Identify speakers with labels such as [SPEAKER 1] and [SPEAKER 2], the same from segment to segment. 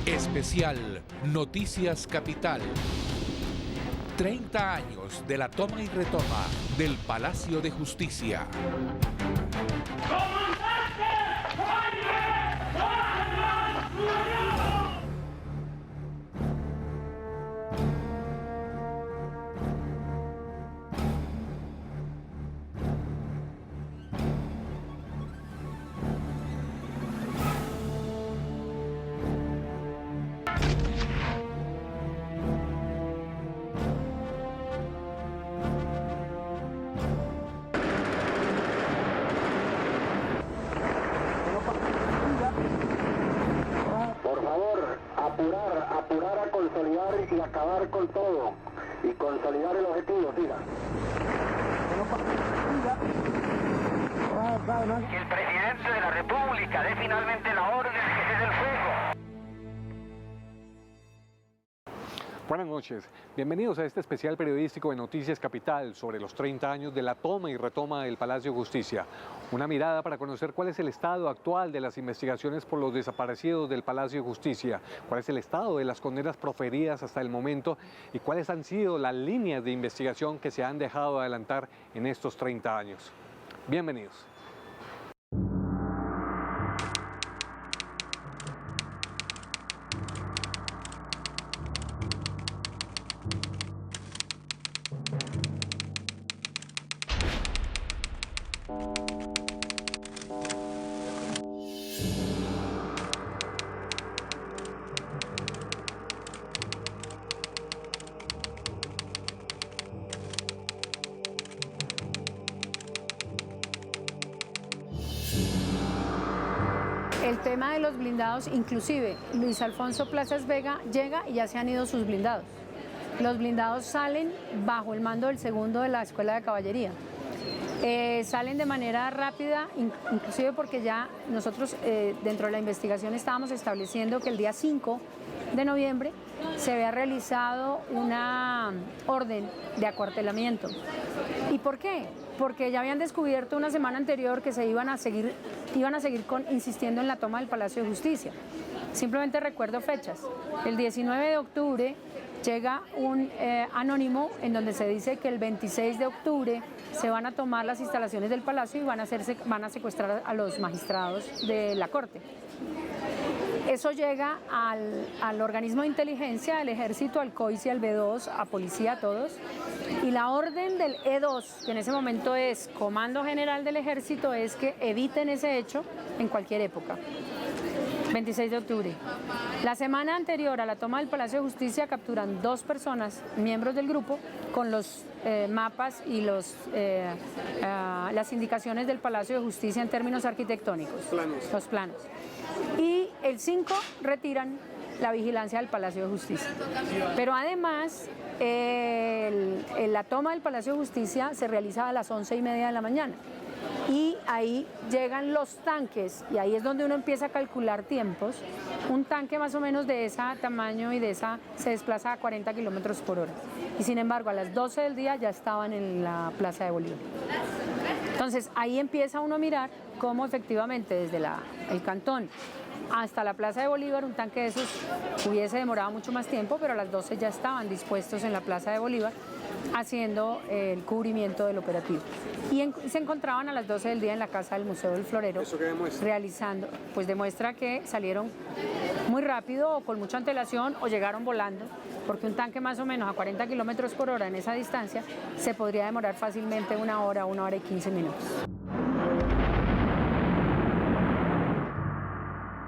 [SPEAKER 1] Especial Noticias Capital. 30 años de la toma y retoma del Palacio de Justicia.
[SPEAKER 2] Apurar a consolidar y acabar con todo y consolidar el objetivo, siga.
[SPEAKER 3] Que el presidente de la República dé finalmente la orden de que cese el fuego.
[SPEAKER 4] Buenas noches, bienvenidos a este especial periodístico de Noticias Capital sobre los 30 años de la toma y retoma del Palacio de Justicia. Una mirada para conocer cuál es el estado actual de las investigaciones por los desaparecidos del Palacio de Justicia, cuál es el estado de las condenas proferidas hasta el momento y cuáles han sido las líneas de investigación que se han dejado adelantar en estos 30 años. Bienvenidos.
[SPEAKER 5] El tema de los blindados, inclusive Luis Alfonso Plazas Vega llega y ya se han ido sus blindados. Los blindados salen bajo el mando del segundo de la Escuela de Caballería. Salen de manera rápida, inclusive porque ya nosotros dentro de la investigación estábamos estableciendo que el día 5 de noviembre se había realizado una orden de acuartelamiento. ¿Y por qué? Porque ya habían descubierto una semana anterior que se iban a seguir insistiendo en la toma del Palacio de Justicia. Simplemente recuerdo fechas. El 19 de octubre llega un anónimo en donde se dice que el 26 de octubre se van a tomar las instalaciones del Palacio y van a secuestrar a los magistrados de la Corte. Eso llega al organismo de inteligencia, al Ejército, al COICI, al B2, a Policía, a todos. Y la orden del E2, que en ese momento es Comando General del Ejército, es que eviten ese hecho en cualquier época. 26 de octubre. La semana anterior a la toma del Palacio de Justicia capturan 2 personas, miembros del grupo, con los mapas y las indicaciones del Palacio de Justicia en términos arquitectónicos. Los planos. Y el 5 retiran la vigilancia del Palacio de Justicia. Pero además, la toma del Palacio de Justicia se realiza a las 11:30 de la mañana. Y ahí llegan los tanques, y ahí es donde uno empieza a calcular tiempos. Un tanque más o menos de ese tamaño y se desplaza a 40 kilómetros por hora. Y sin embargo, a las 12 del día ya estaban en la Plaza de Bolívar. Entonces, ahí empieza uno a mirar cómo efectivamente desde el cantón hasta la Plaza de Bolívar, un tanque de esos hubiese demorado mucho más tiempo, pero a las 12 ya estaban dispuestos en la Plaza de Bolívar haciendo el cubrimiento del operativo. Y se encontraban a las 12 del día en la casa del Museo del Florero.
[SPEAKER 4] ¿Eso qué demuestra?
[SPEAKER 5] Realizando, pues demuestra que salieron muy rápido o con mucha antelación o llegaron volando, porque un tanque más o menos a 40 kilómetros por hora en esa distancia se podría demorar fácilmente 1 hora, 1 hora y 15 minutos.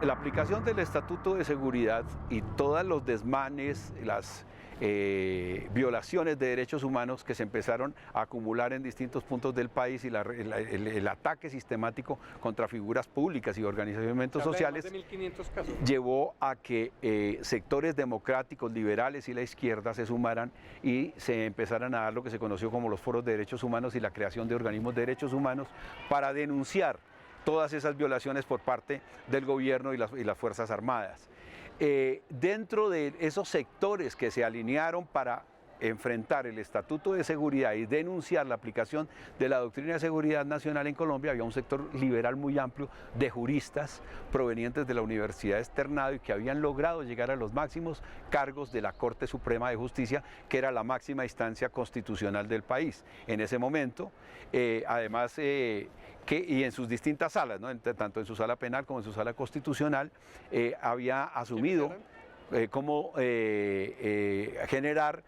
[SPEAKER 6] La aplicación del Estatuto de Seguridad y todos los desmanes, las violaciones de derechos humanos que se empezaron a acumular en distintos puntos del país y el ataque sistemático contra figuras públicas y organizaciones sociales
[SPEAKER 4] de 1.500 casos.
[SPEAKER 6] Llevó a que sectores democráticos, liberales y la izquierda se sumaran y se empezaran a dar lo que se conoció como los foros de derechos humanos y la creación de organismos de derechos humanos para denunciar todas esas violaciones por parte del gobierno y las Fuerzas Armadas. Dentro de esos sectores que se alinearon para enfrentar el Estatuto de Seguridad y denunciar la aplicación de la doctrina de seguridad nacional en Colombia, había un sector liberal muy amplio de juristas provenientes de la Universidad Externado y que habían logrado llegar a los máximos cargos de la Corte Suprema de Justicia, que era la máxima instancia constitucional del país. En ese momento, además, y en sus distintas salas, ¿no? Tanto en su sala penal como en su sala constitucional, había asumido cómo generar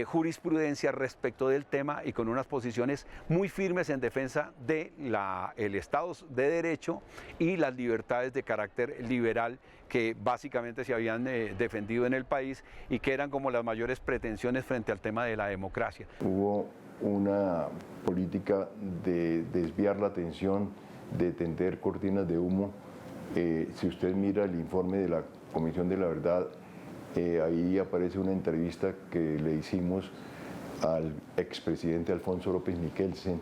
[SPEAKER 6] jurisprudencia respecto del tema y con unas posiciones muy firmes en defensa del Estado de Derecho y las libertades de carácter liberal que básicamente se habían defendido en el país y que eran como las mayores pretensiones frente al tema de la democracia.
[SPEAKER 7] Hubo una política de desviar la atención, de tender cortinas de humo. Si usted mira el informe de la Comisión de la Verdad, ahí aparece una entrevista que le hicimos al expresidente Alfonso López Michelsen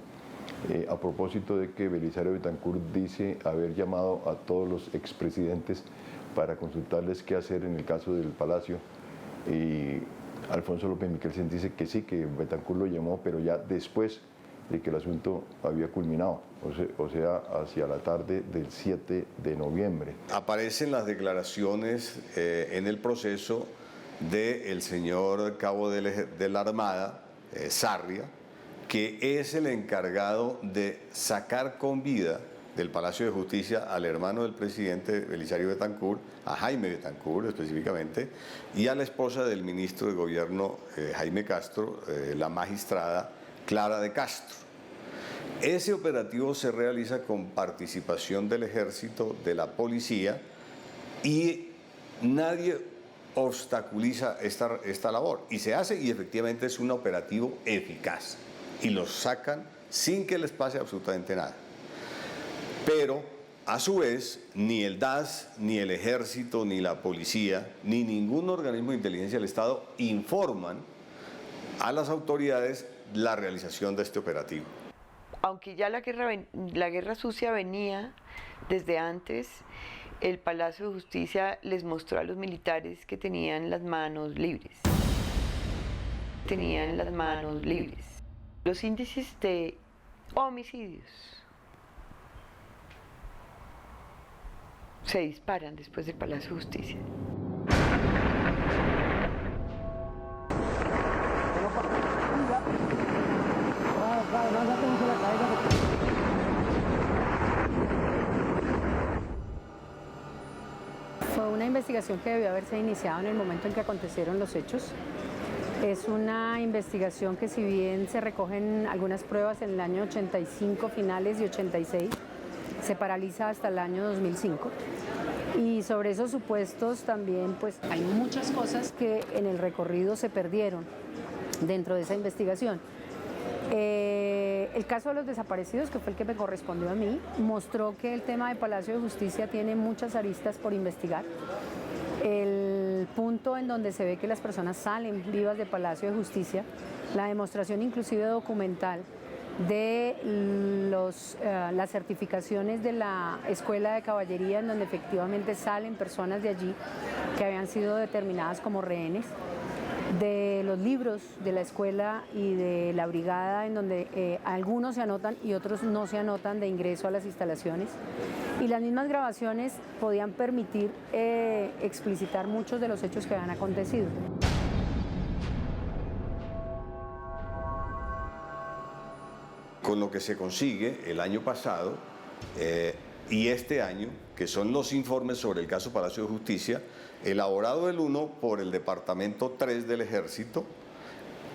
[SPEAKER 7] a propósito de que Belisario Betancur dice haber llamado a todos los expresidentes para consultarles qué hacer en el caso del Palacio, y Alfonso López Michelsen dice que sí, que Betancur lo llamó, pero ya después de que el asunto había culminado, o sea, hacia la tarde del 7 de noviembre.
[SPEAKER 8] Aparecen las declaraciones en el proceso del señor cabo de la Armada, Sarria, que es el encargado de sacar con vida del Palacio de Justicia al hermano del presidente Belisario Betancur, a Jaime Betancur específicamente, y a la esposa del ministro de Gobierno Jaime Castro, la magistrada Clara de Castro. Ese operativo se realiza con participación del Ejército, de la Policía, y nadie obstaculiza esta labor. Y se hace, y efectivamente es un operativo eficaz. Y los sacan sin que les pase absolutamente nada. Pero, a su vez, ni el DAS, ni el Ejército, ni la Policía, ni ningún organismo de inteligencia del Estado informan a las autoridades la realización de este operativo.
[SPEAKER 9] Aunque ya la guerra sucia venía desde antes, el Palacio de Justicia les mostró a los militares que tenían las manos libres. Tenían las manos libres. Los índices de homicidios se disparan después del Palacio de Justicia.
[SPEAKER 5] Fue una investigación que debió haberse iniciado en el momento en que acontecieron los hechos. Es una investigación que, si bien se recogen algunas pruebas en el año 85, finales de 86, se paraliza hasta el año 2005. Y sobre esos supuestos también pues hay muchas cosas que en el recorrido se perdieron dentro de esa investigación. El caso de los desaparecidos, que fue el que me correspondió a mí, mostró que el tema de Palacio de Justicia tiene muchas aristas por investigar. El punto en donde se ve que las personas salen vivas de Palacio de Justicia, la demostración inclusive documental de las certificaciones de la Escuela de Caballería, en donde efectivamente salen personas de allí que habían sido determinadas como rehenes, de los libros de la escuela y de la brigada, en donde algunos se anotan y otros no se anotan de ingreso a las instalaciones, y las mismas grabaciones podían permitir explicitar muchos de los hechos que habían acontecido.
[SPEAKER 8] Con lo que se consigue el año pasado y este año, que son los informes sobre el caso Palacio de Justicia, elaborado el uno por el Departamento 3 del Ejército,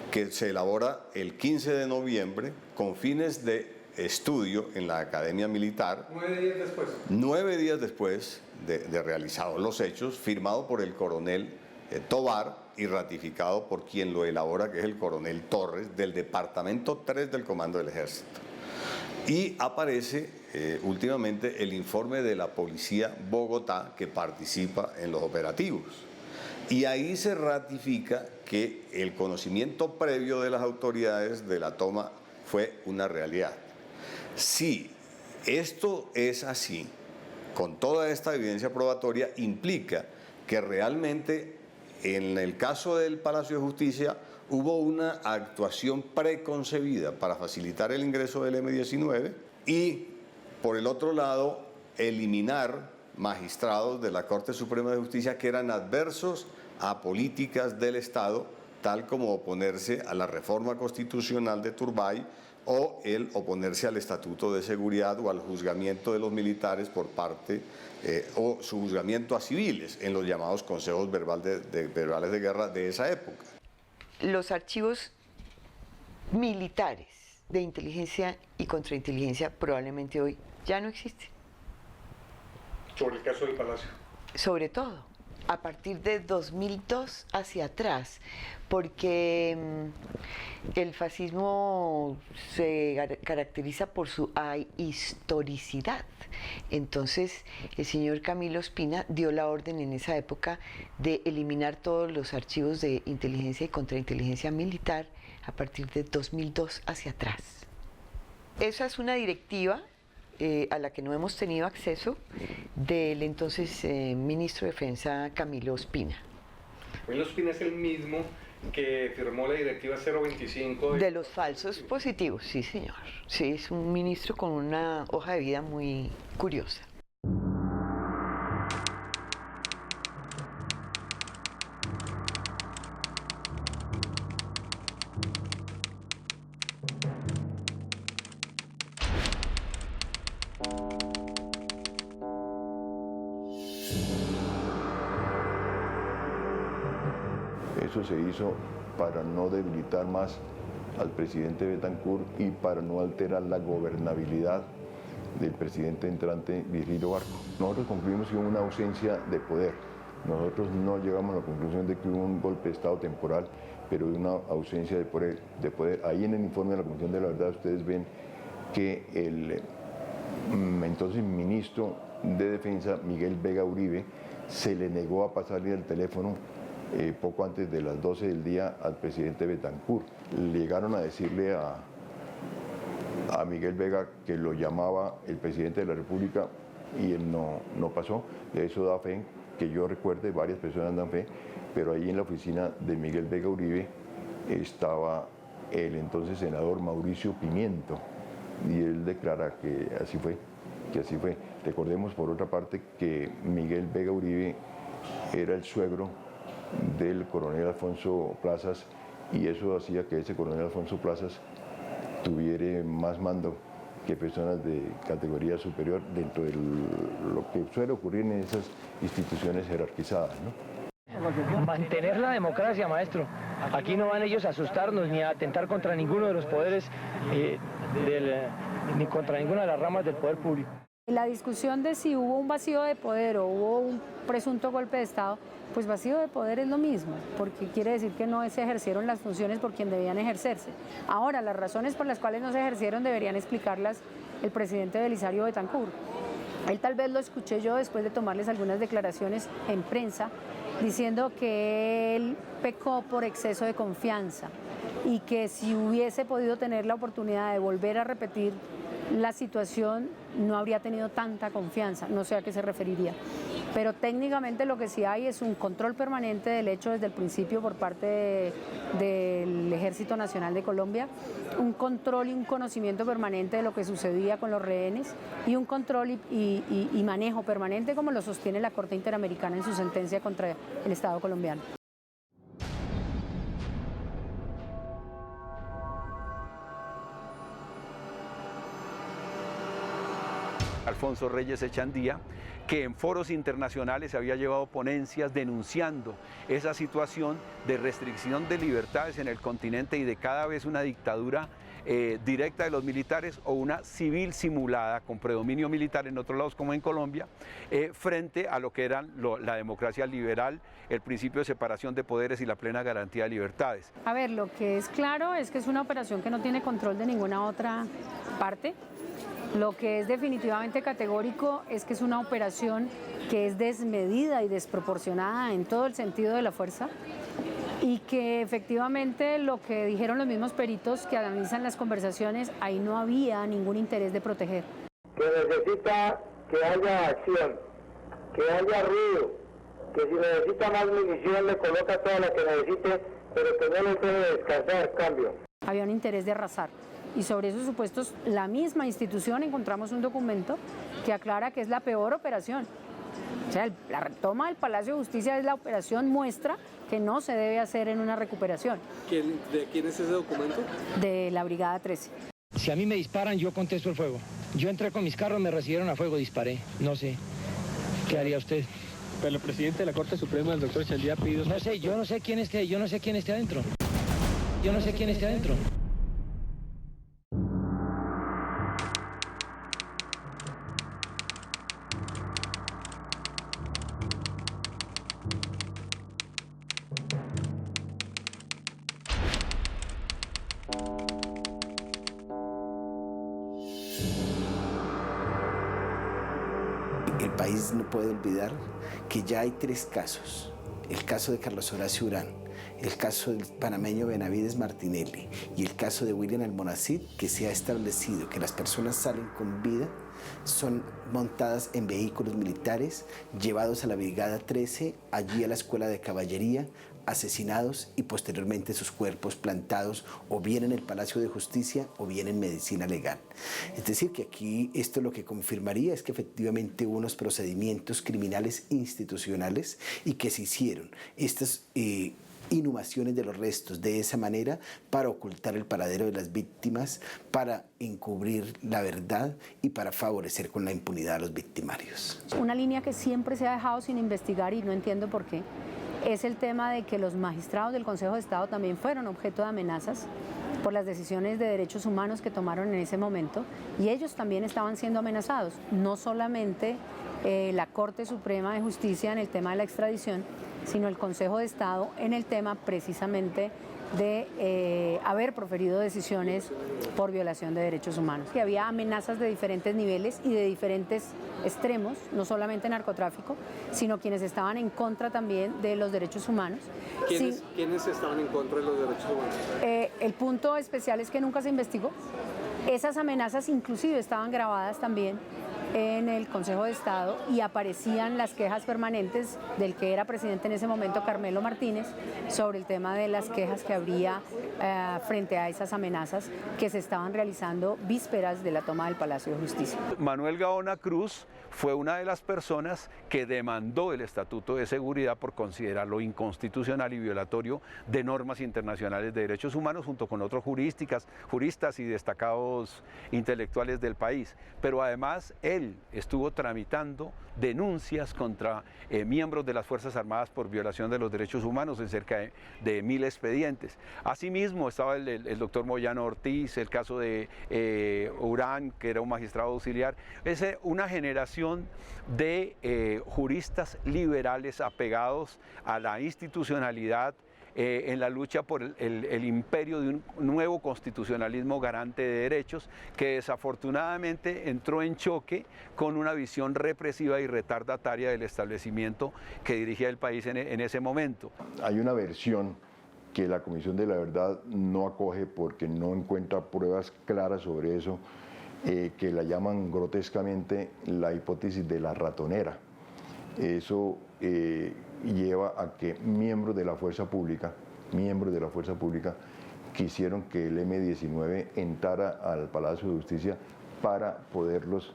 [SPEAKER 8] que se elabora el 15 de noviembre con fines de estudio en la Academia Militar.
[SPEAKER 4] 9 días después.
[SPEAKER 8] 9 días después de realizados los hechos, firmado por el coronel Tobar y ratificado por quien lo elabora, que es el coronel Torres, del Departamento 3 del Comando del Ejército. Y aparece últimamente el informe de la Policía Bogotá, que participa en los operativos. Y ahí se ratifica que el conocimiento previo de las autoridades de la toma fue una realidad. Si esto es así, con toda esta evidencia probatoria, implica que realmente en el caso del Palacio de Justicia hubo una actuación preconcebida para facilitar el ingreso del M-19 y, por el otro lado, eliminar magistrados de la Corte Suprema de Justicia que eran adversos a políticas del Estado, tal como oponerse a la reforma constitucional de Turbay o el oponerse al Estatuto de Seguridad o al juzgamiento de los militares por parte o su juzgamiento a civiles en los llamados consejos verbales de guerra de esa época.
[SPEAKER 9] Los archivos militares de inteligencia y contrainteligencia probablemente hoy ya no existen.
[SPEAKER 4] Sobre el caso del Palacio.
[SPEAKER 9] Sobre todo, a partir de 2002 hacia atrás, porque el fascismo se caracteriza por su ahistoricidad. Entonces, el señor Camilo Ospina dio la orden en esa época de eliminar todos los archivos de inteligencia y contrainteligencia militar a partir de 2002 hacia atrás. Esa es una directiva a la que no hemos tenido acceso del entonces ministro de Defensa Camilo Ospina.
[SPEAKER 4] Camilo Ospina es el mismo que firmó la directiva 025
[SPEAKER 9] de los falsos positivos, sí señor. Sí, es un ministro con una hoja de vida muy curiosa.
[SPEAKER 7] Eso se hizo para no debilitar más al presidente Betancourt y para no alterar la gobernabilidad del presidente entrante Virgilio Barco. Nosotros concluimos que hubo una ausencia de poder. Nosotros no llegamos a la conclusión de que hubo un golpe de Estado temporal, pero una ausencia de poder. Ahí en el informe de la Comisión de la Verdad ustedes ven que el entonces ministro de Defensa, Miguel Vega Uribe, se le negó a pasarle el teléfono poco antes de las 12 del día al presidente Betancourt. Llegaron a decirle a Miguel Vega que lo llamaba el presidente de la República y él no pasó. Eso da fe, que yo recuerde, varias personas dan fe, pero ahí en la oficina de Miguel Vega Uribe estaba el entonces senador Mauricio Pimiento y él declara que así fue. Recordemos por otra parte que Miguel Vega Uribe era el suegro del coronel Alfonso Plazas y eso hacía que ese coronel Alfonso Plazas tuviera más mando que personas de categoría superior dentro de lo que suele ocurrir en esas instituciones jerarquizadas, ¿no?
[SPEAKER 10] Mantener la democracia, maestro. Aquí no van ellos a asustarnos ni a atentar contra ninguno de los poderes, ni contra ninguna de las ramas del poder público.
[SPEAKER 5] La discusión de si hubo un vacío de poder o hubo un presunto golpe de Estado, pues vacío de poder es lo mismo, porque quiere decir que no se ejercieron las funciones por quien debían ejercerse. Ahora, las razones por las cuales no se ejercieron deberían explicarlas el presidente Belisario Betancourt. Él tal vez lo escuché yo después de tomarles algunas declaraciones en prensa, diciendo que él pecó por exceso de confianza y que si hubiese podido tener la oportunidad de volver a repetir la situación no habría tenido tanta confianza, no sé a qué se referiría. Pero técnicamente lo que sí hay es un control permanente del hecho desde el principio por parte del Ejército Nacional de Colombia, un control y un conocimiento permanente de lo que sucedía con los rehenes y un control y manejo permanente como lo sostiene la Corte Interamericana en su sentencia contra el Estado colombiano.
[SPEAKER 6] Alfonso Reyes Echandía, que en foros internacionales había llevado ponencias denunciando esa situación de restricción de libertades en el continente y de cada vez una dictadura directa de los militares o una civil simulada con predominio militar en otros lados como en Colombia, frente a lo que eran la democracia liberal, el principio de separación de poderes y la plena garantía de libertades.
[SPEAKER 5] A ver, lo que es claro es que es una operación que no tiene control de ninguna otra parte. Lo que es definitivamente categórico es que es una operación que es desmedida y desproporcionada en todo el sentido de la fuerza y que efectivamente lo que dijeron los mismos peritos que analizan las conversaciones, ahí no había ningún interés de proteger.
[SPEAKER 2] Que necesita que haya acción, que haya ruido, que si necesita más munición le coloca toda la que necesite pero que no les debe descansar, cambio.
[SPEAKER 5] Había un interés de arrasar. Y sobre esos supuestos, la misma institución encontramos un documento que aclara que es la peor operación. O sea, la retoma del Palacio de Justicia es la operación muestra que no se debe hacer en una recuperación.
[SPEAKER 4] ¿De quién es ese documento?
[SPEAKER 5] De la Brigada 13.
[SPEAKER 10] Si a mí me disparan, yo contesto el fuego. Yo entré con mis carros, me recibieron a fuego, disparé. No sé. ¿Qué haría usted?
[SPEAKER 11] Pero el presidente de la Corte Suprema, el doctor Chandía, pidió...
[SPEAKER 10] No sé, yo no sé quién esté adentro. Yo no sé quién esté adentro.
[SPEAKER 12] El país no puede olvidar que ya hay 3 casos. El caso de Carlos Horacio Urán, el caso del panameño Benavides Martinelli y el caso de William Almonacid, que se ha establecido que las personas salen con vida, son montadas en vehículos militares, llevados a la Brigada 13, allí a la Escuela de Caballería, asesinados y posteriormente sus cuerpos plantados o bien en el Palacio de Justicia o bien en medicina legal. Es decir, que aquí esto lo que confirmaría es que efectivamente hubo unos procedimientos criminales institucionales y que se hicieron estas inhumaciones de los restos de esa manera para ocultar el paradero de las víctimas, para encubrir la verdad y para favorecer con la impunidad a los victimarios.
[SPEAKER 5] Una línea que siempre se ha dejado sin investigar y no entiendo por qué, es el tema de que los magistrados del Consejo de Estado también fueron objeto de amenazas por las decisiones de derechos humanos que tomaron en ese momento y ellos también estaban siendo amenazados, no solamente la Corte Suprema de Justicia en el tema de la extradición, sino el Consejo de Estado en el tema precisamente de haber proferido decisiones por violación de derechos humanos. Que había amenazas de diferentes niveles y de diferentes extremos, no solamente narcotráfico, sino quienes estaban en contra también de los derechos humanos.
[SPEAKER 4] ¿Quiénes estaban en contra de los derechos humanos?
[SPEAKER 5] El punto especial es que nunca se investigó. Esas amenazas inclusive estaban grabadas también en el Consejo de Estado y aparecían las quejas permanentes del que era presidente en ese momento, Carmelo Martínez, sobre el tema de las quejas que habría frente a esas amenazas que se estaban realizando vísperas de la toma del Palacio de Justicia.
[SPEAKER 6] Manuel Gaona Cruz fue una de las personas que demandó el Estatuto de Seguridad por considerarlo inconstitucional y violatorio de normas internacionales de derechos humanos, junto con otros juristas y destacados intelectuales del país. Pero además él estuvo tramitando denuncias contra miembros de las Fuerzas Armadas por violación de los derechos humanos en cerca de 1000 expedientes. Asimismo estaba el doctor Moyano Ortiz, el caso de Urán, que era un magistrado auxiliar. Es una generación de juristas liberales apegados a la institucionalidad en la lucha por el imperio de un nuevo constitucionalismo garante de derechos que desafortunadamente entró en choque con una visión represiva y retardataria del establecimiento que dirigía el país en ese momento.
[SPEAKER 7] Hay una versión que la Comisión de la Verdad no acoge porque no encuentra pruebas claras sobre eso, que la llaman grotescamente la hipótesis de la ratonera. Eso lleva a que miembros de la fuerza pública quisieron que el M-19 entrara al Palacio de Justicia para poderlos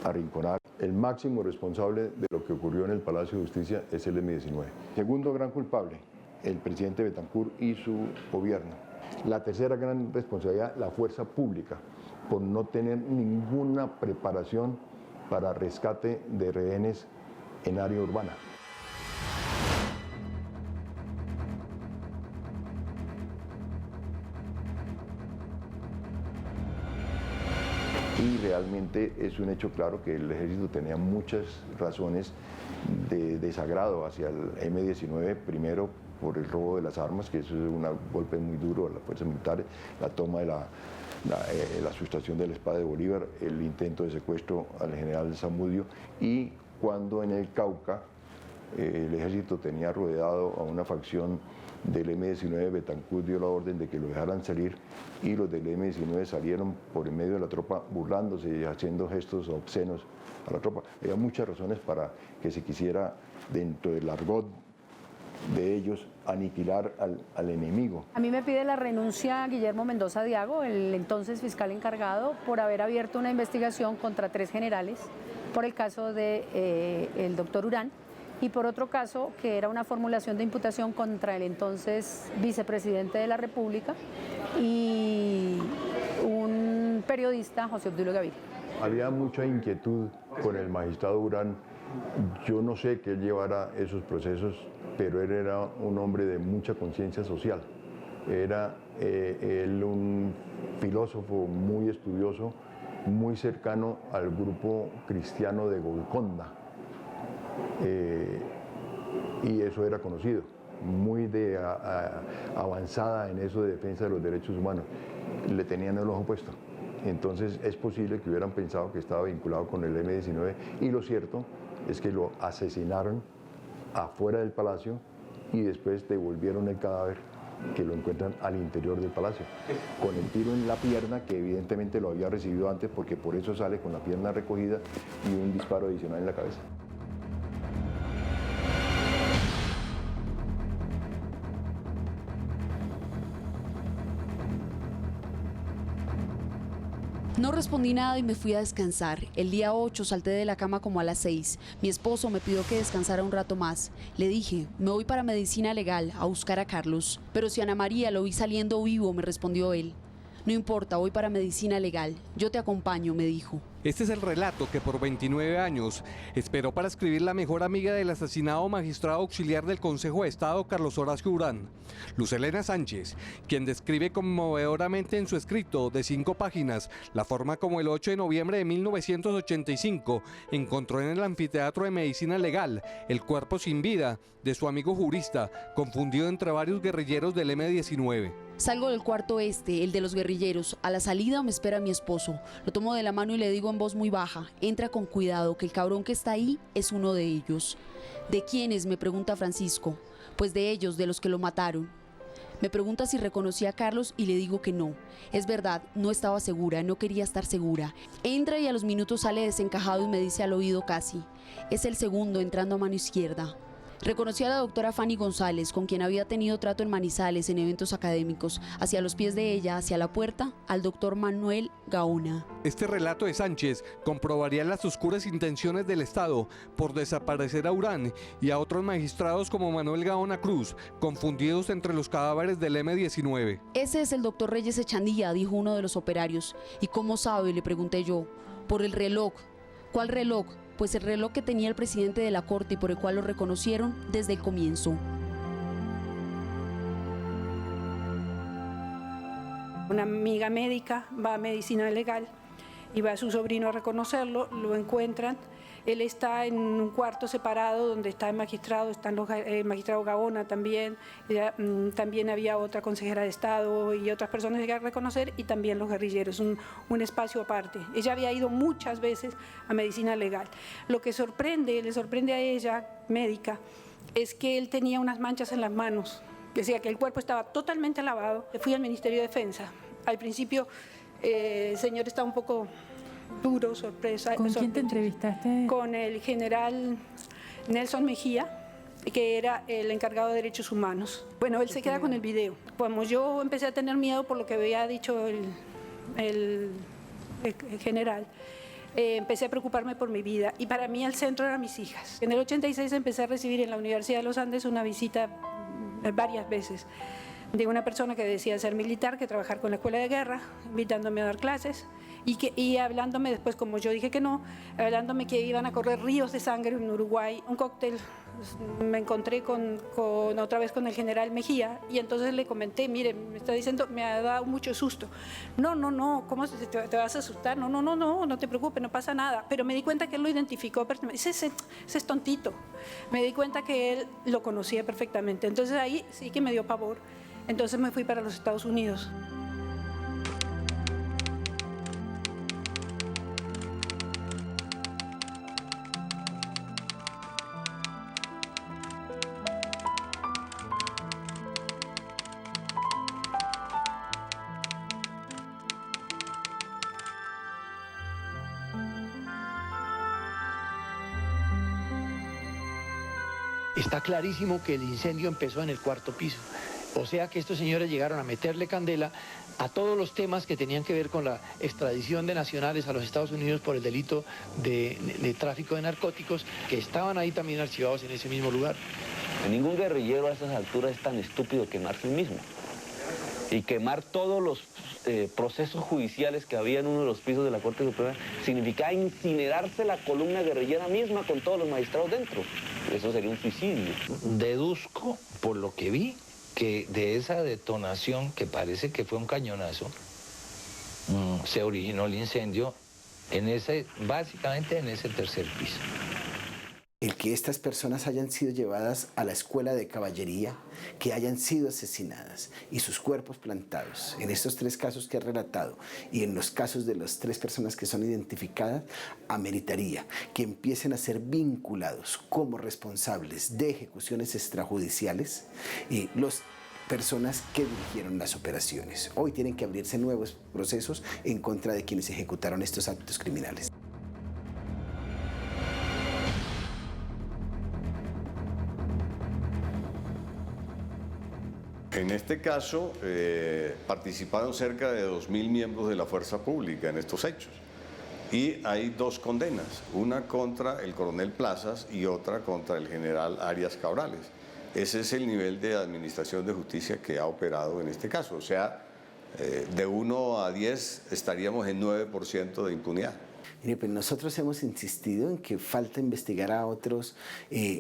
[SPEAKER 7] arrinconar. El máximo responsable de lo que ocurrió en el Palacio de Justicia es el M-19. Segundo gran culpable, el presidente Betancur y su gobierno. La tercera gran responsabilidad, la fuerza pública, por no tener ninguna preparación para rescate de rehenes en área urbana. Y realmente es un hecho claro que el ejército tenía muchas razones de desagrado hacia el M-19, primero por el robo de las armas, que eso es un golpe muy duro a las fuerzas militares, la toma de la sustracción de la espada de Bolívar, el intento de secuestro al general Zamudio, y cuando en el Cauca el ejército tenía rodeado a una facción del M-19, Betancur dio la orden de que lo dejaran salir y los del M-19 salieron por en medio de la tropa burlándose y haciendo gestos obscenos a la tropa. Había muchas razones para que se quisiera, dentro del argot de ellos aniquilar al enemigo.
[SPEAKER 5] A mí me pide la renuncia Guillermo Mendoza Diago, el entonces fiscal encargado, por haber abierto una investigación contra 3 generales por el caso del doctor Urán y por otro caso que era una formulación de imputación contra el entonces vicepresidente de la República y un periodista, José Obdulio Gaviria.
[SPEAKER 7] Había mucha inquietud con el magistrado Urán. Yo no sé que él llevara esos procesos, pero él era un hombre de mucha conciencia social. Era él un filósofo muy estudioso, muy cercano al grupo cristiano de Golconda. Y eso era conocido, muy avanzada en eso de defensa de los derechos humanos. Le tenían el ojo puesto. Entonces es posible que hubieran pensado que estaba vinculado con el M-19 y lo cierto es que lo asesinaron afuera del palacio y después devolvieron el cadáver que lo encuentran al interior del palacio, con el tiro en la pierna que evidentemente lo había recibido antes porque por eso sale con la pierna recogida y un disparo adicional en la cabeza.
[SPEAKER 13] No respondí nada y me fui a descansar. El día 8 salté de la cama como a las 6. Mi esposo me pidió que descansara un rato más. Le dije, me voy para medicina legal a buscar a Carlos. Pero si Ana María lo vi saliendo vivo, me respondió él. No importa, voy para medicina legal. Yo te acompaño, me dijo.
[SPEAKER 4] Este es el relato que por 29 años esperó para escribir la mejor amiga del asesinado magistrado auxiliar del Consejo de Estado, Carlos Horacio Urán, Luz Helena Sánchez, quien describe conmovedoramente en su escrito de 5 páginas la forma como el 8 de noviembre de 1985 encontró en el anfiteatro de medicina legal el cuerpo sin vida de su amigo jurista, confundido entre varios guerrilleros del M-19.
[SPEAKER 13] Salgo del cuarto el de los guerrilleros. A la salida me espera mi esposo. Lo tomo de la mano y le digo en voz muy baja, entra con cuidado, que el cabrón que está ahí es uno de ellos. ¿De quiénes?, me pregunta Francisco. Pues de ellos, de los que lo mataron. Me pregunta si reconocí a Carlos y le digo que no. Es verdad, no estaba segura, no quería estar segura. Entra y a los minutos sale desencajado y me dice al oído casi. Es el segundo entrando a mano izquierda. Reconocí a la doctora Fanny González, con quien había tenido trato en Manizales en eventos académicos. Hacia los pies de ella, hacia la puerta, al doctor Manuel Gaona.
[SPEAKER 4] Este relato de Sánchez comprobaría las oscuras intenciones del Estado por desaparecer a Urán y a otros magistrados como Manuel Gaona Cruz, confundidos entre los cadáveres del M-19.
[SPEAKER 13] Ese es el doctor Reyes Echandía, dijo uno de los operarios. ¿Y cómo sabe?, le pregunté yo. Por el reloj. ¿Cuál reloj? Pues el reloj que tenía el presidente de la Corte y por el cual lo reconocieron desde el comienzo.
[SPEAKER 14] Una amiga médica va a medicina legal y va a su sobrino a reconocerlo, lo encuentran. Él está en un cuarto separado donde está el magistrado, están el magistrado Gaona también, también había otra consejera de Estado y otras personas que hay que reconocer y también los guerrilleros, un espacio aparte. Ella había ido muchas veces a medicina legal. Lo que le sorprende a ella, médica, es que él tenía unas manchas en las manos, decía que el cuerpo estaba totalmente lavado. Fui al Ministerio de Defensa. Al principio el señor estaba un poco duro, sorpresa.
[SPEAKER 5] ¿Con quién te entrevistaste?
[SPEAKER 14] Con el general Nelson Mejía, que era el encargado de derechos humanos. Bueno, él se queda con el video. Como yo empecé a tener miedo por lo que había dicho el general, empecé a preocuparme por mi vida y para mí el centro eran mis hijas. En el 86 empecé a recibir en la Universidad de los Andes una visita varias veces de una persona que decía ser militar, que trabajar con la escuela de guerra, invitándome a dar clases y hablándome después, como yo dije que no, hablándome que iban a correr ríos de sangre en Uruguay, un cóctel. Me encontré otra vez con el general Mejía y entonces le comenté, mire, me está diciendo, me ha dado mucho susto. No, ¿cómo te vas a asustar? No te preocupes, no pasa nada. Pero me di cuenta que él lo identificó, ese es tontito. Me di cuenta que él lo conocía perfectamente. Entonces ahí sí que me dio pavor. Entonces me fui para los Estados Unidos.
[SPEAKER 10] está clarísimo que el incendio empezó en el 4º piso. O sea que estos señores llegaron a meterle candela a todos los temas que tenían que ver con la extradición de nacionales a los Estados Unidos por el delito de tráfico de narcóticos, que estaban ahí también archivados en ese mismo lugar.
[SPEAKER 15] Ningún guerrillero a estas alturas es tan estúpido quemarse el mismo. Y quemar todos los procesos judiciales que había en uno de los pisos de la Corte Suprema significaba incinerarse la columna guerrillera misma con todos los magistrados dentro. Eso sería un suicidio.
[SPEAKER 16] Deduzco, por lo que vi, que de esa detonación, que parece que fue un cañonazo, se originó el incendio básicamente en ese 3er piso.
[SPEAKER 12] El que estas personas hayan sido llevadas a la escuela de caballería, que hayan sido asesinadas y sus cuerpos plantados, en estos 3 casos que ha relatado y en los casos de las 3 personas que son identificadas, ameritaría que empiecen a ser vinculados como responsables de ejecuciones extrajudiciales y las personas que dirigieron las operaciones. Hoy tienen que abrirse nuevos procesos en contra de quienes ejecutaron estos actos criminales.
[SPEAKER 8] En este caso, participaron cerca de 2.000 miembros de la fuerza pública en estos hechos. Y hay 2 condenas, una contra el coronel Plazas y otra contra el general Arias Cabrales. Ese es el nivel de administración de justicia que ha operado en este caso. O sea, de 1 a 10 estaríamos en 9% de impunidad.
[SPEAKER 12] Mire, pues nosotros hemos insistido en que falta investigar a otros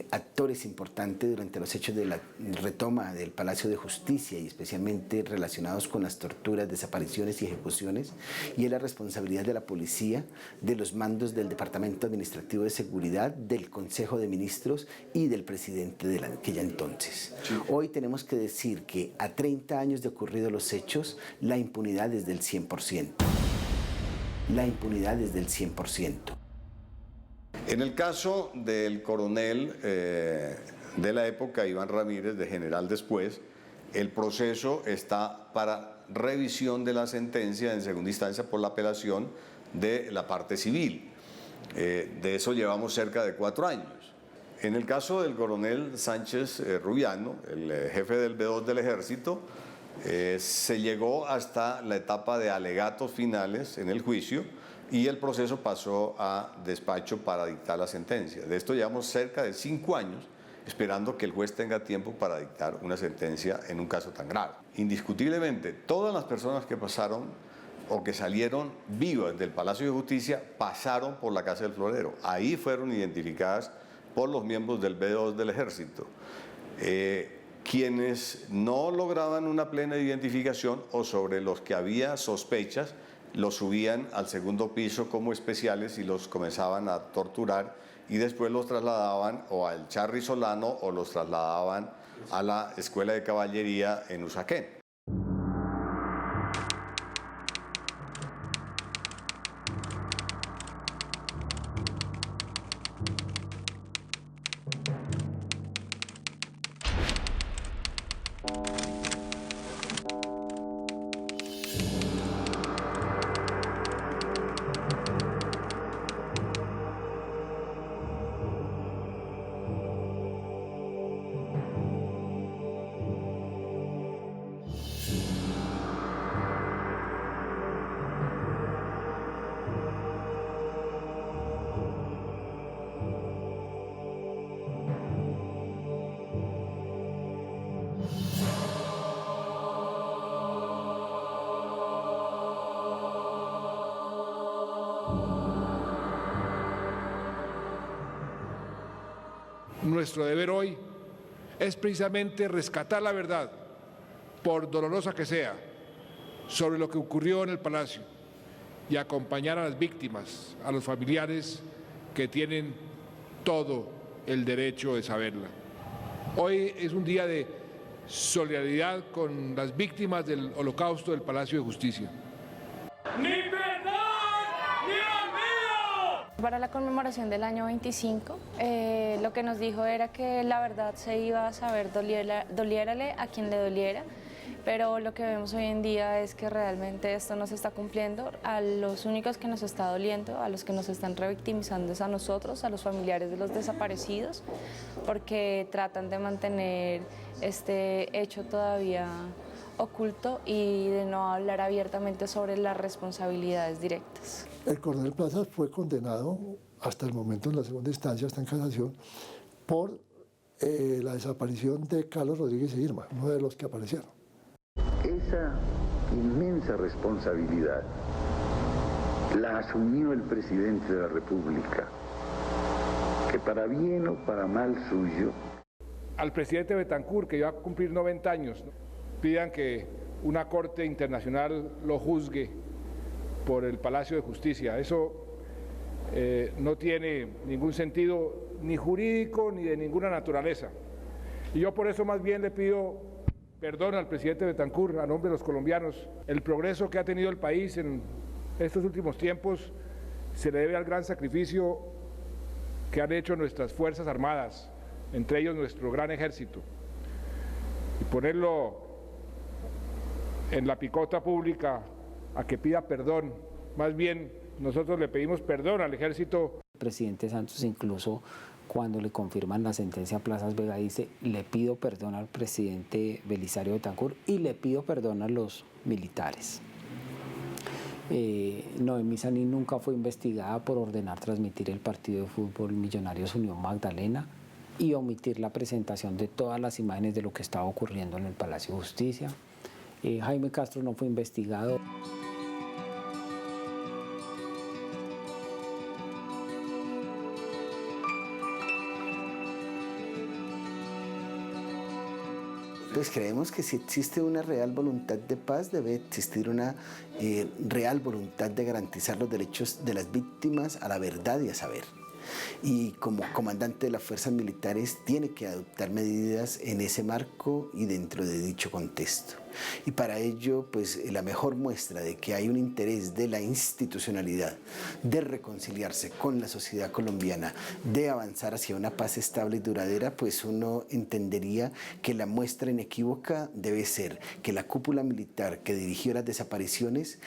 [SPEAKER 12] actores importantes durante los hechos de la retoma del Palacio de Justicia y especialmente relacionados con las torturas, desapariciones y ejecuciones, y es la responsabilidad de la policía, de los mandos del Departamento Administrativo de Seguridad, del Consejo de Ministros y del presidente de aquella entonces. Sí. Hoy tenemos que decir que a 30 años de ocurridos los hechos, la impunidad es del 100%. La impunidad es del 100%.
[SPEAKER 8] En el caso del coronel de la época, Iván Ramírez, de general después, el proceso está para revisión de la sentencia en segunda instancia por la apelación de la parte civil. De eso llevamos cerca de 4 años. En el caso del coronel Sánchez Rubiano, el jefe del B2 del Ejército, se llegó hasta la etapa de alegatos finales en el juicio y el proceso pasó a despacho para dictar la sentencia. De esto llevamos cerca de 5 años esperando que el juez tenga tiempo para dictar una sentencia en un caso tan grave. Indiscutiblemente, todas las personas que pasaron o que salieron vivas del Palacio de Justicia pasaron por la Casa del Florero. Ahí fueron identificadas por los miembros del B2 del Ejército. Quienes no lograban una plena identificación o sobre los que había sospechas, los subían al 2º piso como especiales y los comenzaban a torturar y después los trasladaban o al Charri Solano o los trasladaban a la Escuela de Caballería en Usaquén.
[SPEAKER 17] Nuestro deber hoy es precisamente rescatar la verdad, por dolorosa que sea, sobre lo que ocurrió en el Palacio y acompañar a las víctimas, a los familiares que tienen todo el derecho de saberla. Hoy es un día de solidaridad con las víctimas del Holocausto del Palacio de Justicia.
[SPEAKER 18] ¡Ni perdón, ni olvido!
[SPEAKER 19] Para la conmemoración del año 25, lo que nos dijo era que la verdad se iba a saber, doliérale a quien le doliera, pero lo que vemos hoy en día es que realmente esto no se está cumpliendo. A los únicos que nos está doliendo, a los que nos están revictimizando es a nosotros, a los familiares de los desaparecidos, porque tratan de mantener este hecho todavía oculto y de no hablar abiertamente sobre las responsabilidades directas.
[SPEAKER 20] El coronel Plazas fue condenado hasta el momento en la segunda instancia, hasta en casación, por la desaparición de Carlos Rodríguez e Irma, uno de los que aparecieron.
[SPEAKER 21] Esa inmensa responsabilidad la asumió el presidente de la República, que para bien o para mal suyo.
[SPEAKER 17] Al presidente Betancur, que iba a cumplir 90 años, pidan que una corte internacional lo juzgue por el Palacio de Justicia. Eso no tiene ningún sentido ni jurídico ni de ninguna naturaleza. Y yo por eso más bien le pido perdón al presidente Betancur, a nombre de los colombianos. El progreso que ha tenido el país en estos últimos tiempos se le debe al gran sacrificio que han hecho nuestras Fuerzas Armadas, entre ellos nuestro gran ejército. Y ponerlo en la picota pública a que pida perdón, más bien nosotros le pedimos perdón al ejército.
[SPEAKER 22] El presidente Santos incluso cuando le confirman la sentencia a Plazas Vega dice: le pido perdón al presidente Belisario Betancur y le pido perdón a los militares. Noemí Sanín nunca fue investigada por ordenar transmitir el partido de fútbol Millonarios Unión Magdalena y omitir la presentación de todas las imágenes de lo que estaba ocurriendo en el Palacio de Justicia. Jaime Castro no fue investigado.
[SPEAKER 12] Pues creemos que si existe una real voluntad de paz, debe existir una real voluntad de garantizar los derechos de las víctimas a la verdad y a saber. Y como comandante de las fuerzas militares tiene que adoptar medidas en ese marco y dentro de dicho contexto. Y para ello, pues la mejor muestra de que hay un interés de la institucionalidad de reconciliarse con la sociedad colombiana, de avanzar hacia una paz estable y duradera, pues uno entendería que la muestra inequívoca debe ser que la cúpula militar que dirigió las desapariciones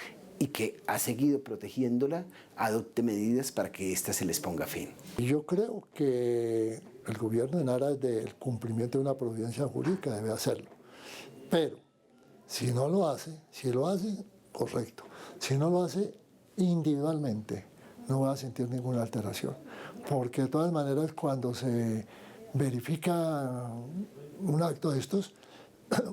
[SPEAKER 12] y que ha seguido protegiéndola, adopte medidas para que ésta se les ponga fin.
[SPEAKER 20] Yo creo que el gobierno, en aras del cumplimiento de una providencia jurídica, debe hacerlo. Pero si no lo hace, si lo hace, correcto. Si no lo hace individualmente, no va a sentir ninguna alteración. Porque de todas maneras, cuando se verifica un acto de estos,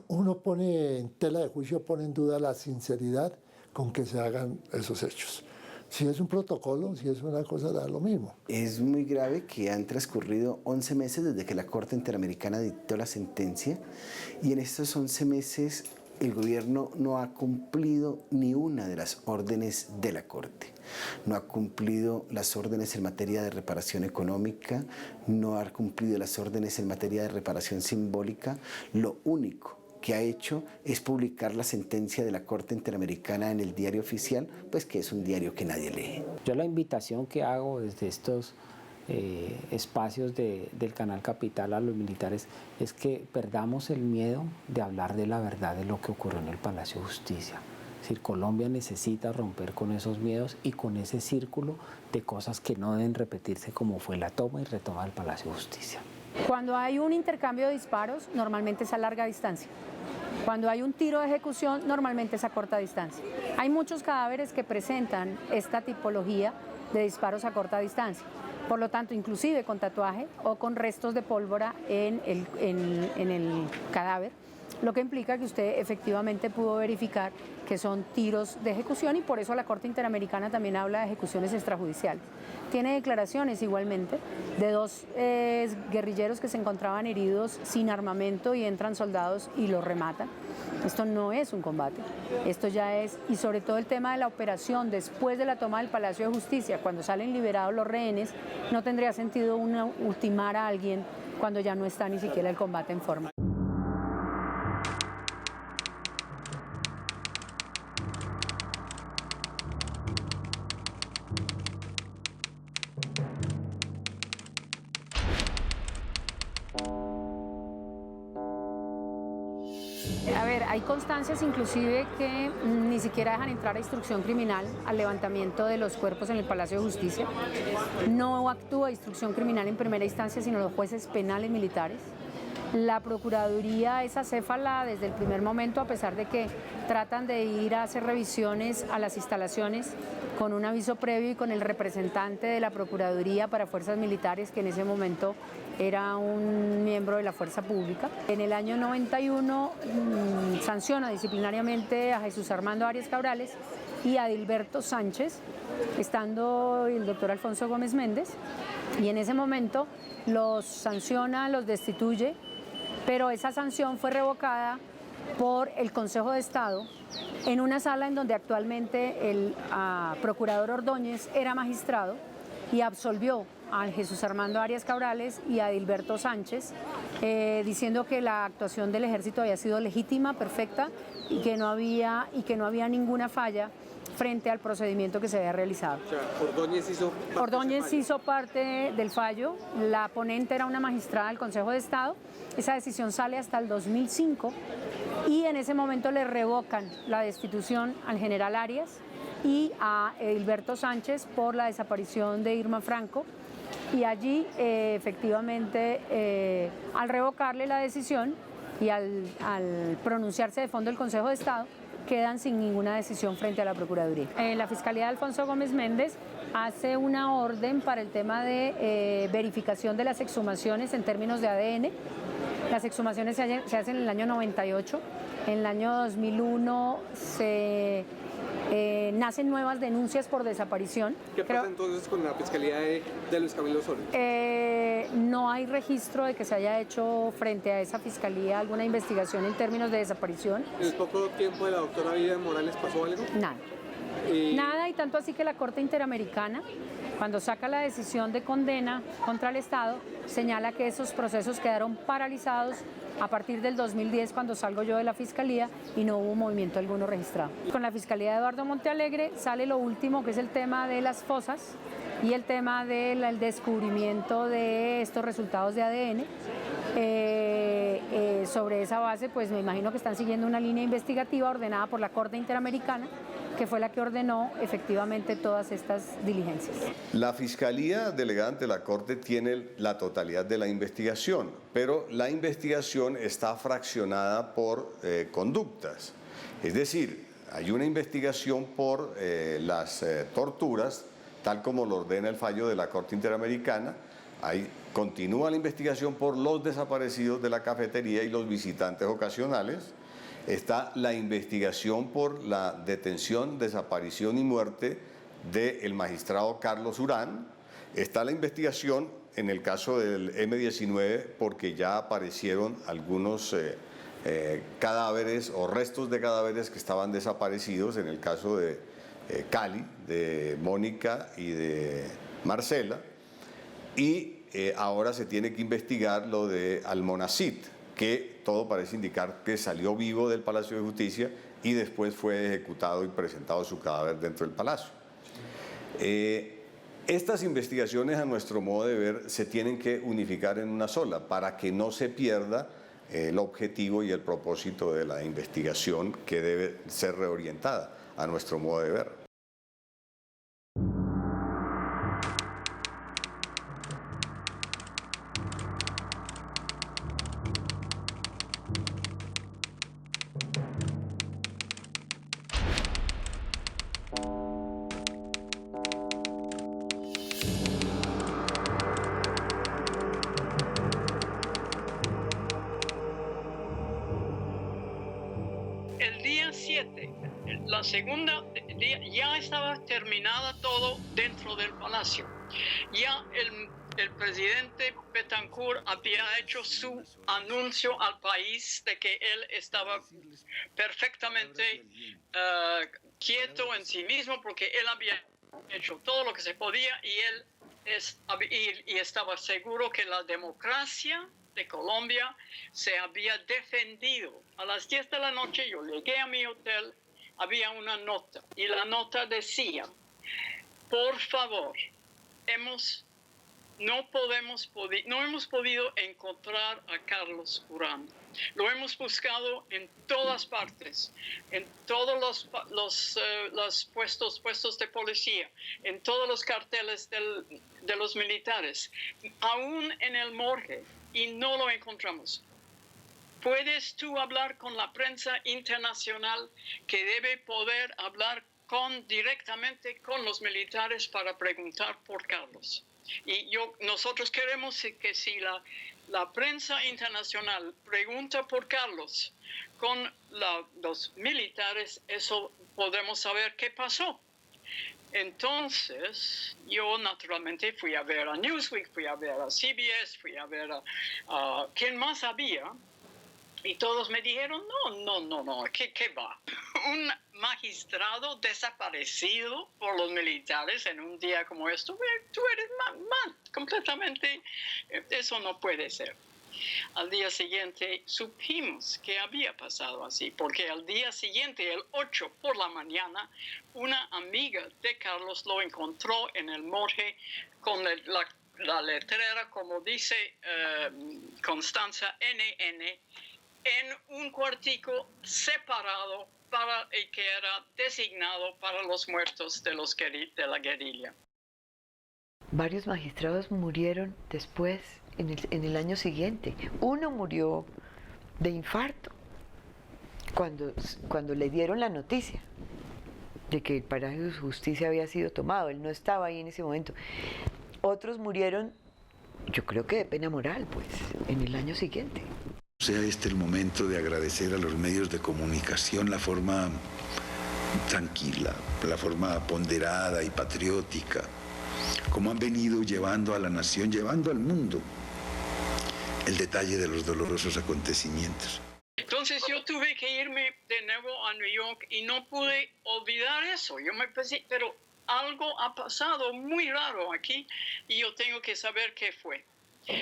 [SPEAKER 20] uno pone en tela de juicio, pone en duda la sinceridad con que se hagan esos hechos. Si es un protocolo, si es una cosa, da lo mismo.
[SPEAKER 12] Es muy grave que han transcurrido 11 meses desde que la Corte Interamericana dictó la sentencia y en estos 11 meses el gobierno no ha cumplido ni una de las órdenes de la Corte. No ha cumplido las órdenes en materia de reparación económica, no ha cumplido las órdenes en materia de reparación simbólica. Lo único que ha hecho es publicar la sentencia de la Corte Interamericana en el Diario Oficial, pues que es un diario que nadie lee.
[SPEAKER 22] Yo la invitación que hago desde estos espacios del Canal Capital a los militares es que perdamos el miedo de hablar de la verdad de lo que ocurrió en el Palacio de Justicia. Es decir, Colombia necesita romper con esos miedos y con ese círculo de cosas que no deben repetirse, como fue la toma y retoma del Palacio de Justicia.
[SPEAKER 5] Cuando hay un intercambio de disparos, normalmente es a larga distancia. Cuando hay un tiro de ejecución, normalmente es a corta distancia. Hay muchos cadáveres que presentan esta tipología de disparos a corta distancia. Por lo tanto, inclusive con tatuaje o con restos de pólvora en el cadáver, lo que implica que usted efectivamente pudo verificar que son tiros de ejecución y por eso la Corte Interamericana también habla de ejecuciones extrajudiciales. Tiene declaraciones igualmente de dos guerrilleros que se encontraban heridos sin armamento y entran soldados y los rematan. Esto no es un combate, esto ya es, y sobre todo el tema de la operación después de la toma del Palacio de Justicia, cuando salen liberados los rehenes, no tendría sentido ultimar a alguien cuando ya no está ni siquiera el combate en forma. A ver, ver, hay constancias inclusive que ni siquiera dejan entrar a instrucción criminal al levantamiento de los cuerpos en el Palacio de Justicia. No actúa instrucción criminal en primera instancia, sino los jueces penales militares. La Procuraduría es acéfala desde el primer momento, a pesar de que tratan de ir a hacer revisiones a las instalaciones con un aviso previo y con el representante de la Procuraduría para Fuerzas Militares, que en ese momento era un miembro de la Fuerza Pública. En el año 91 sanciona disciplinariamente a Jesús Armando Arias Cabrales y a Adilberto Sánchez, estando el doctor Alfonso Gómez Méndez, y en ese momento los sanciona, los destituye, pero esa sanción fue revocada por el Consejo de Estado en una sala en donde actualmente el procurador Ordóñez era magistrado y absolvió a Jesús Armando Arias Cabrales y a Adilberto Sánchez, diciendo que la actuación del ejército había sido legítima, perfecta y que no había ninguna falla frente al procedimiento que se había realizado.
[SPEAKER 11] O sea, Ordóñez hizo
[SPEAKER 5] parte del fallo, la ponente era una magistrada del Consejo de Estado, esa decisión sale hasta el 2005 y en ese momento le revocan la destitución al general Arias y a Edilberto Sánchez por la desaparición de Irma Franco, y allí efectivamente al revocarle la decisión y al pronunciarse de fondo el Consejo de Estado, quedan sin ninguna decisión frente a la Procuraduría. La Fiscalía de Alfonso Gómez Méndez hace una orden para el tema de verificación de las exhumaciones en términos de ADN. Las exhumaciones se hacen en el año 98. En el año 2001 nacen nuevas denuncias por desaparición.
[SPEAKER 11] ¿Qué pasa entonces con la Fiscalía de Luis Camilo Osorio?
[SPEAKER 5] No hay registro de que se haya hecho frente a esa Fiscalía alguna investigación en términos de desaparición.
[SPEAKER 11] ¿En el poco tiempo de la doctora Vida Morales pasó algo?
[SPEAKER 5] Nada. Nada, y tanto así que la Corte Interamericana, cuando saca la decisión de condena contra el Estado, señala que esos procesos quedaron paralizados a partir del 2010, cuando salgo yo de la Fiscalía, y no hubo movimiento alguno registrado. Con la Fiscalía de Eduardo Montealegre sale lo último, que es el tema de las fosas y el tema del descubrimiento de estos resultados de ADN. Sobre esa base, pues me imagino que están siguiendo una línea investigativa ordenada por la Corte Interamericana, que fue la que ordenó efectivamente todas estas diligencias.
[SPEAKER 8] La Fiscalía delegada ante la Corte tiene la totalidad de la investigación, pero la investigación está fraccionada por conductas. Es decir, hay una investigación por las torturas, tal como lo ordena el fallo de la Corte Interamericana. Continúa la investigación por los desaparecidos de la cafetería y los visitantes ocasionales. Está la investigación por la detención, desaparición y muerte del magistrado Carlos Urán. Está la investigación en el caso del M-19 porque ya aparecieron algunos cadáveres o restos de cadáveres que estaban desaparecidos, en el caso de Cali, de Mónica y de Marcela. Y ahora se tiene que investigar lo de Almonacid, que todo parece indicar que salió vivo del Palacio de Justicia y después fue ejecutado y presentado su cadáver dentro del Palacio. Estas investigaciones, a nuestro modo de ver, se tienen que unificar en una sola para que no se pierda el objetivo y el propósito de la investigación, que debe ser reorientada a nuestro modo de ver.
[SPEAKER 1] El día 7, la segunda día, ya estaba terminada todo dentro del palacio. Ya el presidente Betancourt había hecho su anuncio al país de que él estaba perfectamente quieto en sí mismo, porque él había hecho todo lo que se podía y él estaba seguro que la democracia de Colombia se había defendido. A las 10 de la noche yo llegué a mi hotel, había una nota y la nota decía: por favor, no hemos podido encontrar a Carlos Urán. Lo hemos buscado en todas partes, en todos los puestos de policía, en todos los carteles de los militares, aún en el morgue, y no lo encontramos. ¿Puedes tú hablar con la prensa internacional que debe poder hablar directamente con los militares para preguntar por Carlos? Y nosotros queremos que si la prensa internacional pregunta por Carlos con los militares, eso podremos saber qué pasó. Entonces, yo naturalmente fui a ver a Newsweek, fui a ver a CBS, fui a ver a ¿quién más había? Y todos me dijeron, no, ¿qué va? Un magistrado desaparecido por los militares en un día como esto, tú eres mal, completamente, eso no puede ser. Al día siguiente supimos que había pasado así, porque al día siguiente, el 8 por la mañana, una amiga de Carlos lo encontró en el morgue con la letrera, como dice Constanza, NN, en un cuartico separado que era designado para los muertos de la guerrilla.
[SPEAKER 3] Varios magistrados murieron después, en el año siguiente. Uno murió de infarto cuando le dieron la noticia de que el Palacio de Justicia había sido tomado. Él no estaba ahí en ese momento. Otros murieron, yo creo que de pena moral, pues, en el año siguiente.
[SPEAKER 9] Sea este el momento de agradecer a los medios de comunicación la forma tranquila, la forma ponderada y patriótica, como han venido llevando a la nación, llevando al mundo el detalle de los dolorosos acontecimientos.
[SPEAKER 1] Entonces yo tuve que irme de nuevo a New York y no pude olvidar eso. Yo me pensé, pero algo ha pasado muy raro aquí y yo tengo que saber qué fue.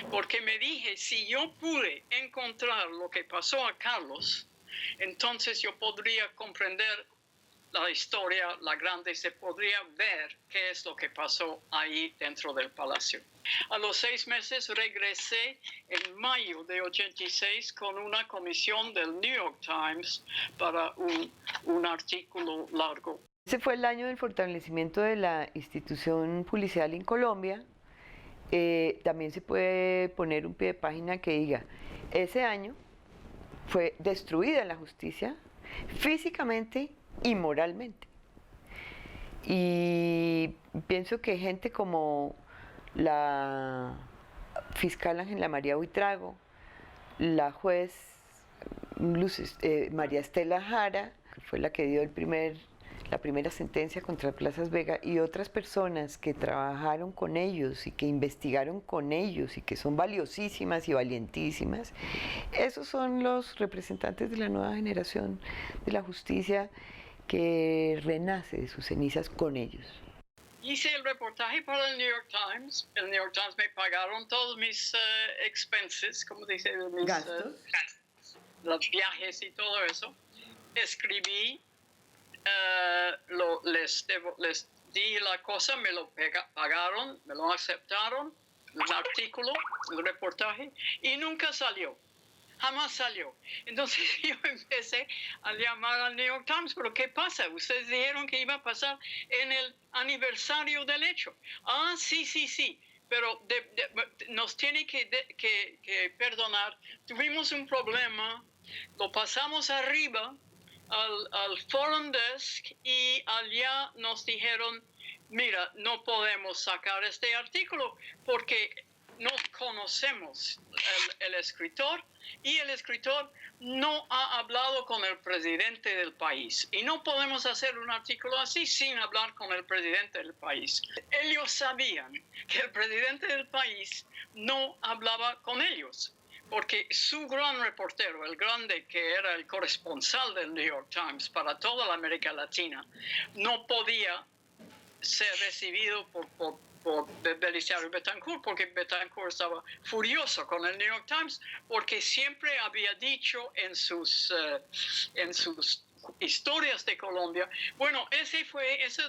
[SPEAKER 1] Porque me dije, si yo pude encontrar lo que pasó a Carlos, entonces yo podría comprender la historia, la grande, se podría ver qué es lo que pasó ahí dentro del palacio. A los 6 meses regresé en mayo de 86 con una comisión del New York Times para un artículo largo.
[SPEAKER 3] Ese fue el año del fortalecimiento de la institución policial en Colombia. También se puede poner un pie de página que diga, ese año fue destruida la justicia físicamente y moralmente. Y pienso que gente como la fiscal Ángela María Buitrago, la juez María Estela Jara, que fue la que dio la primera sentencia contra Plazas Vega, y otras personas que trabajaron con ellos y que investigaron con ellos y que son valiosísimas y valientísimas, esos son los representantes de la nueva generación de la justicia que renace de sus cenizas con ellos.
[SPEAKER 1] Hice el reportaje para el New York Times. El New York Times me pagaron todos mis expenses, como dice, mis gastos, los viajes y todo eso. Escribí, les di la cosa, me lo pagaron, me lo aceptaron, el artículo, el reportaje, y nunca salió. Jamás salió. Entonces yo empecé a llamar al New York Times, pero ¿qué pasa? Ustedes dijeron que iba a pasar en el aniversario del hecho. Ah, sí, pero nos tiene que perdonar. Tuvimos un problema, lo pasamos arriba al Foreign Desk y allá nos dijeron, mira, no podemos sacar este artículo porque no conocemos el escritor y el escritor no ha hablado con el presidente del país. Y no podemos hacer un artículo así sin hablar con el presidente del país. Ellos sabían que el presidente del país no hablaba con ellos, porque su gran reportero, el grande que era el corresponsal del New York Times para toda la América Latina, no podía ser recibido por Belisario Betancourt, porque Betancourt estaba furioso con el New York Times, porque siempre había dicho en sus historias de Colombia, bueno, ese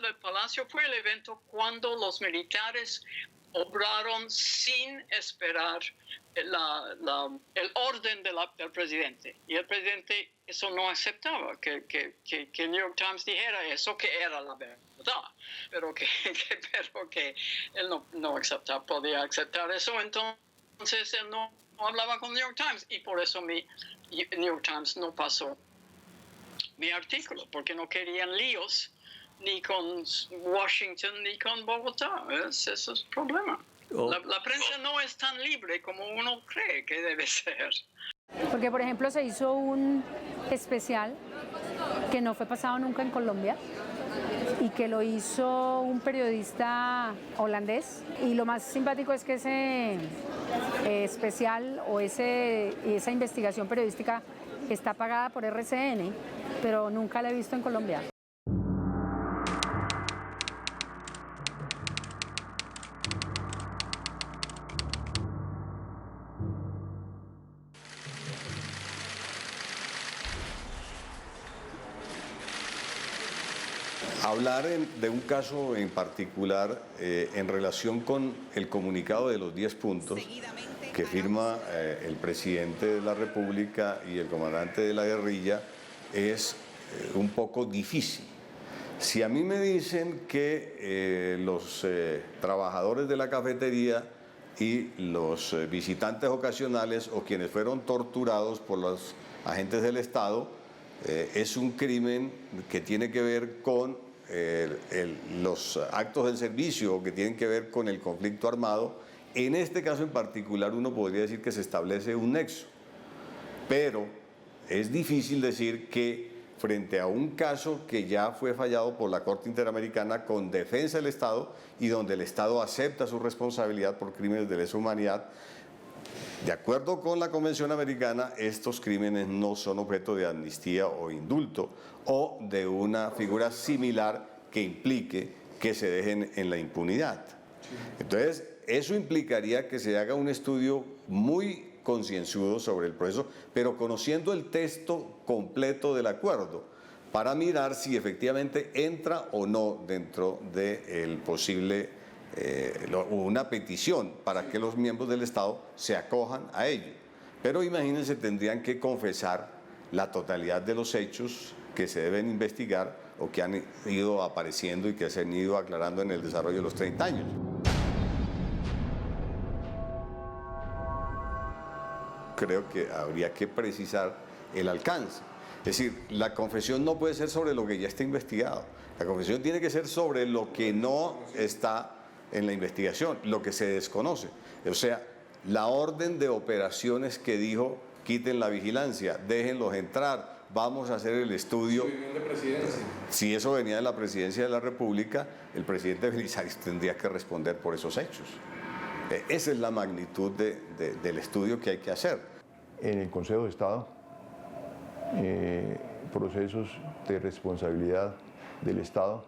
[SPEAKER 1] del Palacio fue el evento cuando los militares obraron sin esperar el orden del presidente. Y el presidente eso no aceptaba, que el New York Times dijera eso, que era la verdad, pero que él no aceptaba, podía aceptar eso. Entonces él no hablaba con el New York Times, y por eso New York Times no pasó mi artículo, porque no querían líos ni con Washington ni con Bogotá. Ese es el problema. La prensa no es tan libre como uno cree que debe ser.
[SPEAKER 5] Porque, por ejemplo, se hizo un especial que no fue pasado nunca en Colombia y que lo hizo un periodista holandés. Y lo más simpático es que ese especial o esa investigación periodística está pagada por RCN, pero nunca la he visto en Colombia.
[SPEAKER 8] Hablar de un caso en particular en relación con el comunicado de los 10 puntos que firma el presidente de la República y el comandante de la guerrilla es un poco difícil. Si a mí me dicen que los trabajadores de la cafetería y los visitantes ocasionales o quienes fueron torturados por los agentes del Estado es un crimen que tiene que ver con los actos del servicio, que tienen que ver con el conflicto armado, en este caso en particular uno podría decir que se establece un nexo, pero es difícil decir que frente a un caso que ya fue fallado por la Corte Interamericana con defensa del Estado y donde el Estado acepta su responsabilidad por crímenes de lesa humanidad, de acuerdo con la Convención Americana, estos crímenes no son objeto de amnistía o indulto o de una figura similar que implique que se dejen en la impunidad. Entonces, eso implicaría que se haga un estudio muy concienzudo sobre el proceso, pero conociendo el texto completo del acuerdo, para mirar si efectivamente entra o no dentro del posible una petición para que los miembros del Estado se acojan a ello. Pero imagínense, tendrían que confesar la totalidad de los hechos que se deben investigar o que han ido apareciendo y que se han ido aclarando en el desarrollo de los 30 años. Creo que habría que precisar el alcance. Es decir, la confesión no puede ser sobre lo que ya está investigado. La confesión tiene que ser sobre lo que no está en la investigación, lo que se desconoce. O sea, la orden de operaciones que dijo, quiten la vigilancia, déjenlos entrar, vamos a hacer el estudio. Si eso venía de la presidencia de la República, el presidente Belisario tendría que responder por esos hechos. Esa es la magnitud del estudio que hay que hacer.
[SPEAKER 7] En el Consejo de Estado, procesos de responsabilidad del Estado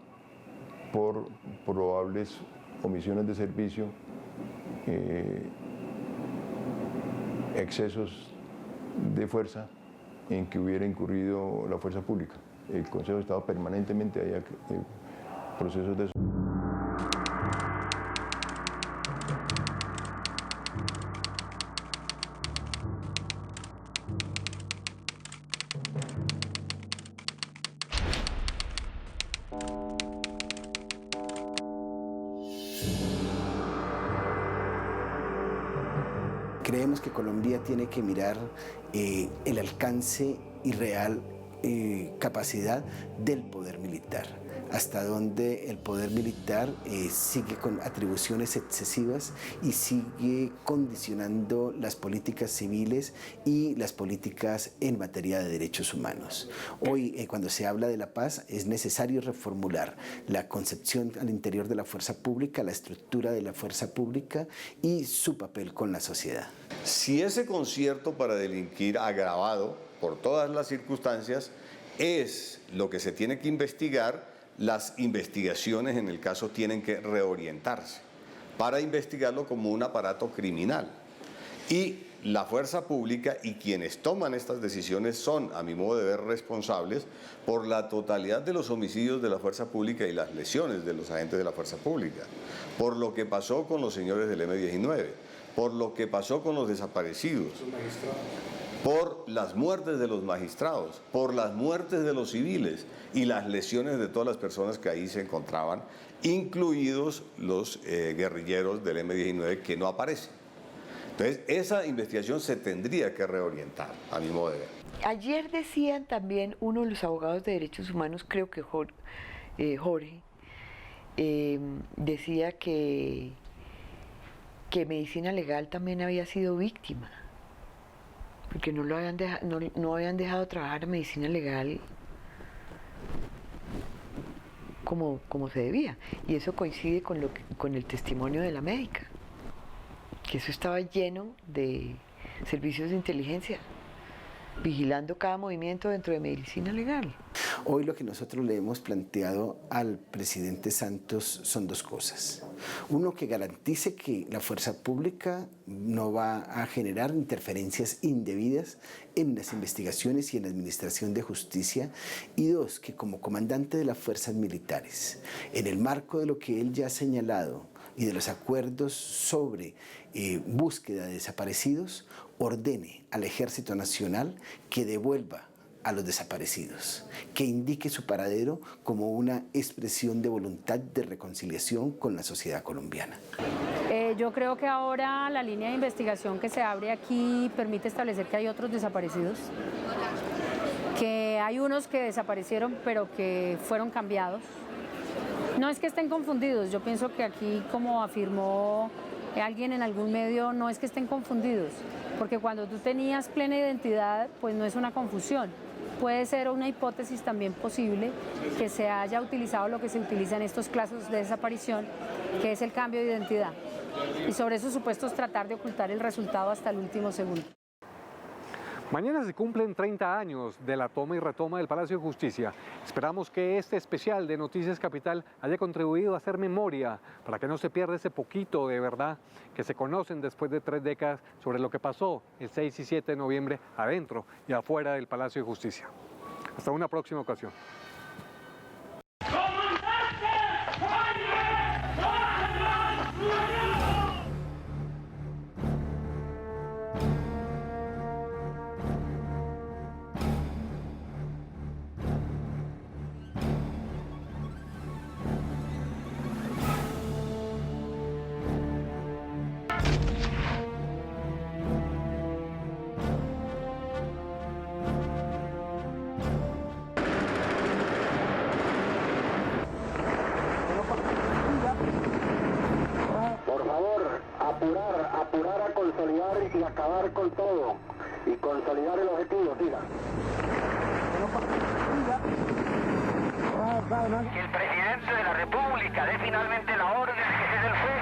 [SPEAKER 7] por probables omisiones de servicio, excesos de fuerza en que hubiera incurrido la fuerza pública. El Consejo de Estado permanentemente hay procesos de eso.
[SPEAKER 12] Creemos que Colombia tiene que mirar el alcance y real capacidad del poder militar, hasta donde el poder militar sigue con atribuciones excesivas y sigue condicionando las políticas civiles y las políticas en materia de derechos humanos. Hoy, cuando se habla de la paz, es necesario reformular la concepción al interior de la fuerza pública, la estructura de la fuerza pública y su papel con la sociedad.
[SPEAKER 8] Si ese concierto para delinquir agravado por todas las circunstancias es lo que se tiene que investigar, las investigaciones en el caso tienen que reorientarse para investigarlo como un aparato criminal. Y la fuerza pública y quienes toman estas decisiones son, a mi modo de ver, responsables por la totalidad de los homicidios de la fuerza pública y las lesiones de los agentes de la fuerza pública, por lo que pasó con los señores del M-19, por lo que pasó con los desaparecidos, por las muertes de los magistrados, por las muertes de los civiles y las lesiones de todas las personas que ahí se encontraban, incluidos los guerrilleros del M-19 que no aparecen. Entonces, esa investigación se tendría que reorientar, a mi modo de ver.
[SPEAKER 3] Ayer decían también uno de los abogados de derechos humanos, creo que Jorge, decía que Medicina Legal también había sido víctima, porque no habían dejado trabajar a Medicina Legal como se debía. Y eso coincide con el testimonio de la médica, que eso estaba lleno de servicios de inteligencia, vigilando cada movimiento dentro de Medicina Legal.
[SPEAKER 12] Hoy lo que nosotros le hemos planteado al presidente Santos son dos cosas. Uno, que garantice que la fuerza pública no va a generar interferencias indebidas en las investigaciones y en la administración de justicia. Y dos, que como comandante de las fuerzas militares, en el marco de lo que él ya ha señalado y de los acuerdos sobre búsqueda de desaparecidos, ordene al Ejército Nacional que devuelva a los desaparecidos, que indique su paradero como una expresión de voluntad de reconciliación con la sociedad colombiana.
[SPEAKER 5] Yo creo que ahora la línea de investigación que se abre aquí permite establecer que hay otros desaparecidos, que hay unos que desaparecieron pero que fueron cambiados. No es que estén confundidos, yo pienso que aquí, como afirmó alguien en algún medio, no es que estén confundidos, porque cuando tú tenías plena identidad, pues no es una confusión. Puede ser una hipótesis también posible que se haya utilizado lo que se utiliza en estos casos de desaparición, que es el cambio de identidad. Y sobre esos supuestos tratar de ocultar el resultado hasta el último segundo.
[SPEAKER 4] Mañana se cumplen 30 años de la toma y retoma del Palacio de Justicia. Esperamos que este especial de Noticias Capital haya contribuido a hacer memoria para que no se pierda ese poquito de verdad que se conocen después de 3 décadas sobre lo que pasó el 6 y 7 de noviembre adentro y afuera del Palacio de Justicia. Hasta una próxima ocasión.
[SPEAKER 2] Apurar a consolidar y acabar con todo y consolidar el objetivo, siga. Que el presidente de la República dé finalmente la orden que cese el fuego.